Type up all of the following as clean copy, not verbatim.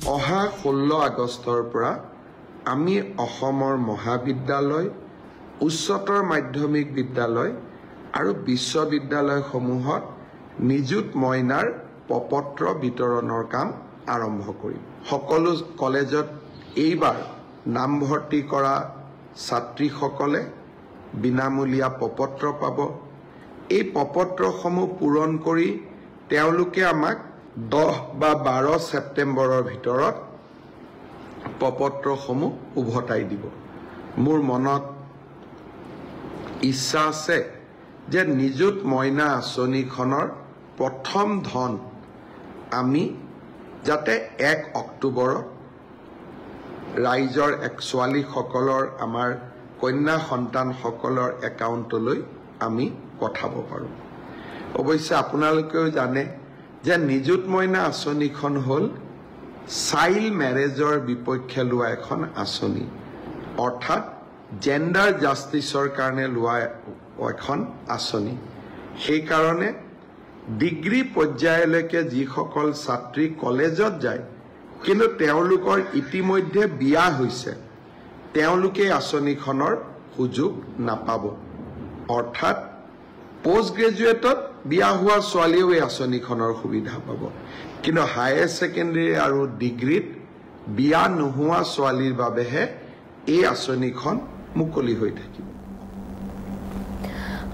অহা 16 আগষ্টৰ পৰা আমি অসমৰ মহাবিদ্যালয়, উচ্চতৰ মাধ্যমিক বিদ্যালয় আৰু বিশ্ববিদ্যালয়সমূহত নিযুত মইনাৰ প্ৰপত্ৰ বিতৰণৰ কাম আৰম্ভ কৰিম। সকলো কলেজত এইবাৰ নামভৰ্তি কৰা ছাত্ৰীসকলে বিনামূলীয়া প্ৰপত্ৰ পাব। এই প্ৰপত্ৰসমূহ পূৰণ কৰি তেওঁলোকে আমাক 10 বা 12 ছেপ্টেম্বৰৰ ভিতৰত প্ৰপত্ৰসমূহ উভতাই দিব। মোৰ মনত ইচ্ছা আছে যে নিযুত মইনা আঁচনিখনৰ প্ৰথম ধন আমি যাতে 1 অক্টোবৰত ৰাইজৰ ছোৱালীসকলৰ আমাৰ কন্যা সন্তানসকলৰ একাউণ্টলৈ আমি পঠাব পাৰোঁ। অৱশ্যে আপোনালোকেও জানে যে নিযুত মইনা আঁচনিখন হ'ল চাইল্ড মেৰেজৰ বিপক্ষে লোৱা এখন আঁচনি, অৰ্থাৎ জেণ্ডাৰ জাষ্টিছৰ কাৰণে লোৱা এখন আঁচনি। সেইকাৰণে ডিগ্ৰী পৰ্যায়লৈকে যিসকল ছাত্ৰী কলেজত যায় কিন্তু তেওঁলোকৰ ইতিমধ্যে বিয়া হৈছে, তেওঁলোকে আঁচনিখনৰ সুযোগ নাপাব। অৰ্থাৎ পোষ্ট গ্ৰেজুৱেটত বিয়া হোৱা ছোৱালীও এই আঁচনিখনৰ সুবিধা পাব, কিন্তু হায়াৰ ছেকেণ্ডেৰী আৰু ডিগ্ৰীত বিয়া নোহোৱা ছোৱালীৰ বাবেহে এই আঁচনিখন মুকলি হৈ থাকিব।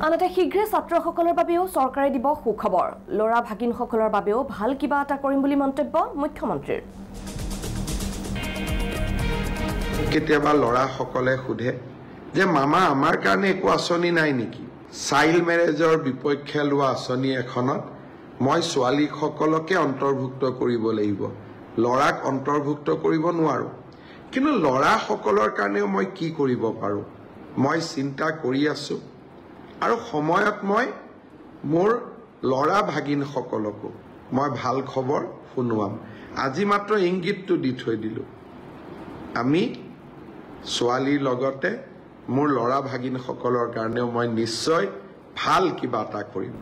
আনহাতে শীঘ্ৰে ছাত্ৰসকলৰ বাবেও চৰকাৰে দিব সুখবৰ। ল'ৰা ভাগিনসকলৰ বাবেও ভাল কিবা এটা কৰিম বুলি মন্তব্য মুখ্যমন্ত্ৰীৰ। কেতিয়াবা ল'ৰাসকলে সোধে যে মামা আমাৰ কাৰণে একো আঁচনি নাই নেকি? চাইল্ড মেৰেজৰ বিপক্ষে লোৱা আঁচনি এখনত মই ছোৱালীসকলকে অন্তৰ্ভুক্ত কৰিব লাগিব, ল'ৰাক অন্তৰ্ভুক্ত কৰিব নোৱাৰোঁ। কিন্তু ল'ৰাসকলৰ কাৰণেও মই কি কৰিব পাৰোঁ মই চিন্তা কৰি আছোঁ, আৰু সময়ত মই মোৰ ল'ৰা ভাগিনসকলকো মই ভাল খবৰ শুনোৱাম। আজি মাত্ৰ ইংগিতটো দি থৈ দিলোঁ, আমি ছোৱালীৰ লগতে মোৰ ল'ৰা ভাগিনসকলৰ কাৰণেও মই নিশ্চয় ভাল কিবা এটা কৰিম।